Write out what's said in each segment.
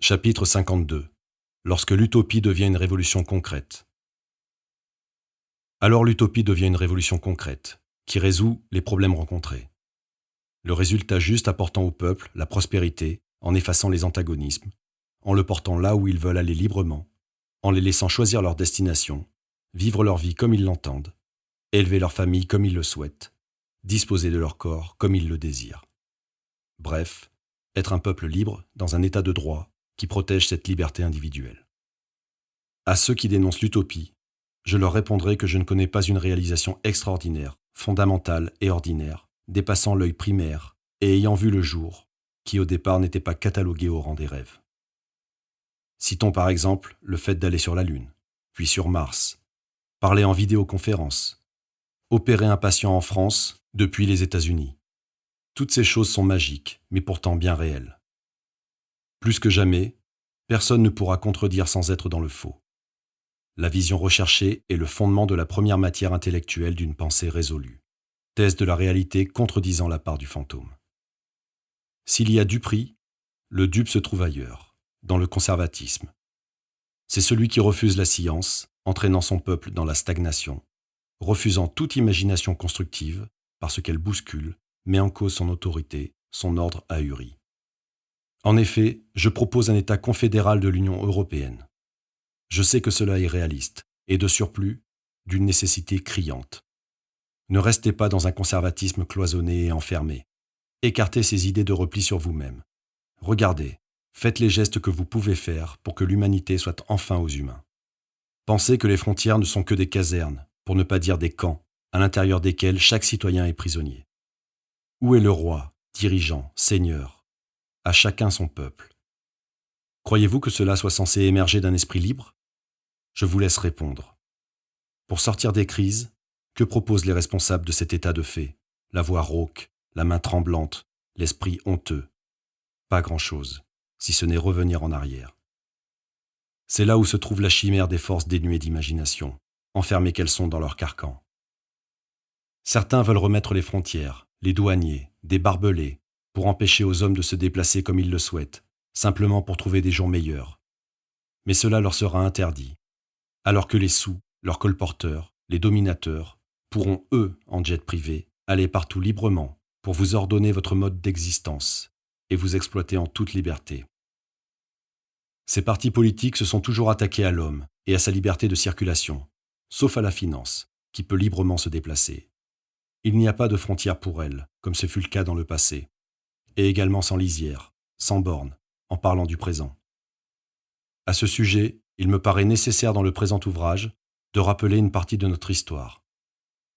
Chapitre 52. Lorsque l'utopie devient une révolution concrète. Alors l'utopie devient une révolution concrète, qui résout les problèmes rencontrés. Le résultat juste apportant au peuple la prospérité, en effaçant les antagonismes, en le portant là où ils veulent aller librement, en les laissant choisir leur destination, vivre leur vie comme ils l'entendent, élever leur famille comme ils le souhaitent, disposer de leur corps comme ils le désirent. Bref, être un peuple libre dans un état de droit qui protège cette liberté individuelle. À ceux qui dénoncent l'utopie, je leur répondrai que je ne connais pas une réalisation extraordinaire, fondamentale et ordinaire, dépassant l'œil primaire et ayant vu le jour, qui au départ n'était pas catalogué au rang des rêves. Citons par exemple le fait d'aller sur la Lune, puis sur Mars, parler en vidéoconférence, opérer un patient en France depuis les États-Unis. Toutes ces choses sont magiques, mais pourtant bien réelles. Plus que jamais, personne ne pourra contredire sans être dans le faux. La vision recherchée est le fondement de la première matière intellectuelle d'une pensée résolue. Thèse de la réalité contredisant la part du fantôme. S'il y a duperie, le dupe se trouve ailleurs, dans le conservatisme. C'est celui qui refuse la science, entraînant son peuple dans la stagnation, refusant toute imagination constructive, parce qu'elle bouscule, met en cause son autorité, son ordre ahuri. En effet, je propose un État confédéral de l'Union européenne. Je sais que cela est réaliste, et de surplus, d'une nécessité criante. Ne restez pas dans un conservatisme cloisonné et enfermé. Écartez ces idées de repli sur vous-même. Regardez, faites les gestes que vous pouvez faire pour que l'humanité soit enfin aux humains. Pensez que les frontières ne sont que des casernes, pour ne pas dire des camps, à l'intérieur desquels chaque citoyen est prisonnier. Où est le roi, dirigeant, seigneur ? À chacun son peuple. Croyez-vous que cela soit censé émerger d'un esprit libre ? Je vous laisse répondre. Pour sortir des crises, que proposent les responsables de cet état de fait ? La voix rauque, la main tremblante, l'esprit honteux. Pas grand-chose, si ce n'est revenir en arrière. C'est là où se trouve la chimère des forces dénuées d'imagination, enfermées qu'elles sont dans leur carcan. Certains veulent remettre les frontières, les douaniers, des barbelés, pour empêcher aux hommes de se déplacer comme ils le souhaitent, simplement pour trouver des jours meilleurs. Mais cela leur sera interdit, alors que les sous, leurs colporteurs, les dominateurs, pourront, eux, en jet privé, aller partout librement pour vous ordonner votre mode d'existence et vous exploiter en toute liberté. Ces partis politiques se sont toujours attaqués à l'homme et à sa liberté de circulation, sauf à la finance, qui peut librement se déplacer. Il n'y a pas de frontières pour elle, comme ce fut le cas dans le passé, et également sans lisière, sans borne, en parlant du présent. À ce sujet, il me paraît nécessaire dans le présent ouvrage de rappeler une partie de notre histoire,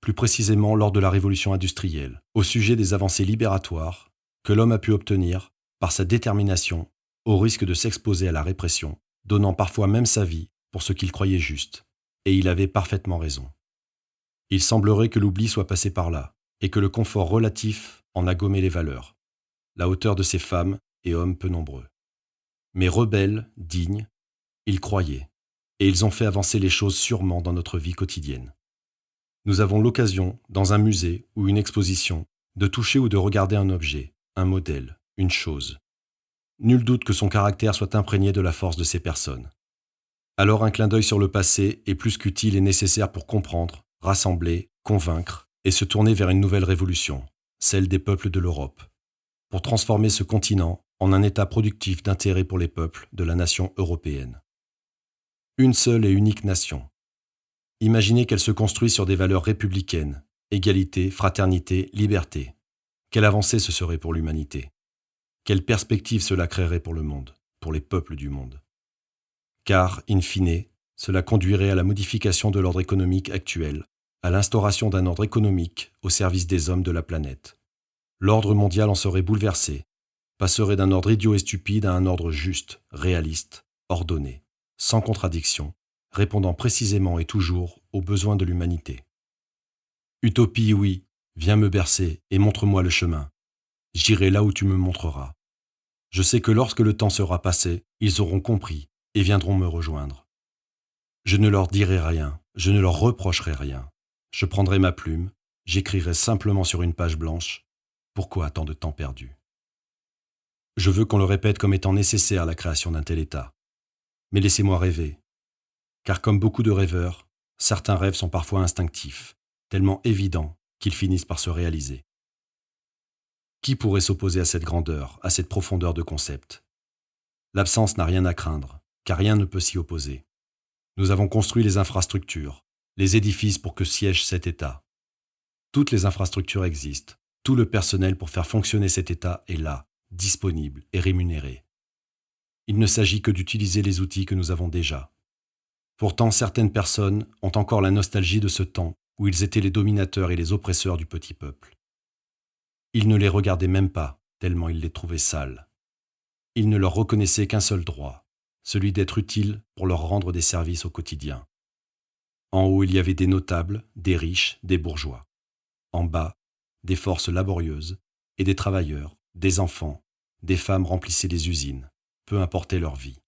plus précisément lors de la révolution industrielle, au sujet des avancées libératoires que l'homme a pu obtenir par sa détermination au risque de s'exposer à la répression, donnant parfois même sa vie pour ce qu'il croyait juste, et il avait parfaitement raison. Il semblerait que l'oubli soit passé par là, et que le confort relatif en a gommé les valeurs, la hauteur de ces femmes et hommes peu nombreux. Mais rebelles, dignes, ils croyaient, et ils ont fait avancer les choses sûrement dans notre vie quotidienne. Nous avons l'occasion, dans un musée ou une exposition, de toucher ou de regarder un objet, un modèle, une chose. Nul doute que son caractère soit imprégné de la force de ces personnes. Alors un clin d'œil sur le passé est plus qu'utile et nécessaire pour comprendre, rassembler, convaincre et se tourner vers une nouvelle révolution, celle des peuples de l'Europe, pour transformer ce continent en un état productif d'intérêt pour les peuples de la nation européenne. Une seule et unique nation. Imaginez qu'elle se construit sur des valeurs républicaines, égalité, fraternité, liberté. Quelle avancée ce serait pour l'humanité ? Quelle perspective cela créerait pour le monde, pour les peuples du monde ? Car, in fine, cela conduirait à la modification de l'ordre économique actuel, à l'instauration d'un ordre économique au service des hommes de la planète. L'ordre mondial en serait bouleversé, passerait d'un ordre idiot et stupide à un ordre juste, réaliste, ordonné, sans contradiction, répondant précisément et toujours aux besoins de l'humanité. Utopie, oui, viens me bercer et montre-moi le chemin. J'irai là où tu me montreras. Je sais que lorsque le temps sera passé, ils auront compris et viendront me rejoindre. Je ne leur dirai rien, je ne leur reprocherai rien. Je prendrai ma plume, j'écrirai simplement sur une page blanche « Pourquoi tant de temps perdu ?» Je veux qu'on le répète comme étant nécessaire à la création d'un tel état. Mais laissez-moi rêver. Car comme beaucoup de rêveurs, certains rêves sont parfois instinctifs, tellement évidents qu'ils finissent par se réaliser. Qui pourrait s'opposer à cette grandeur, à cette profondeur de concept? L'absence n'a rien à craindre, car rien ne peut s'y opposer. Nous avons construit les infrastructures, les édifices pour que siège cet état. Toutes les infrastructures existent, tout le personnel pour faire fonctionner cet état est là, disponible et rémunéré. Il ne s'agit que d'utiliser les outils que nous avons déjà. Pourtant, certaines personnes ont encore la nostalgie de ce temps où ils étaient les dominateurs et les oppresseurs du petit peuple. Ils ne les regardaient même pas, tellement ils les trouvaient sales. Ils ne leur reconnaissaient qu'un seul droit, celui d'être utiles pour leur rendre des services au quotidien. En haut, il y avait des notables, des riches, des bourgeois. En bas, des forces laborieuses et des travailleurs, des enfants, des femmes remplissaient les usines, peu importait leur vie.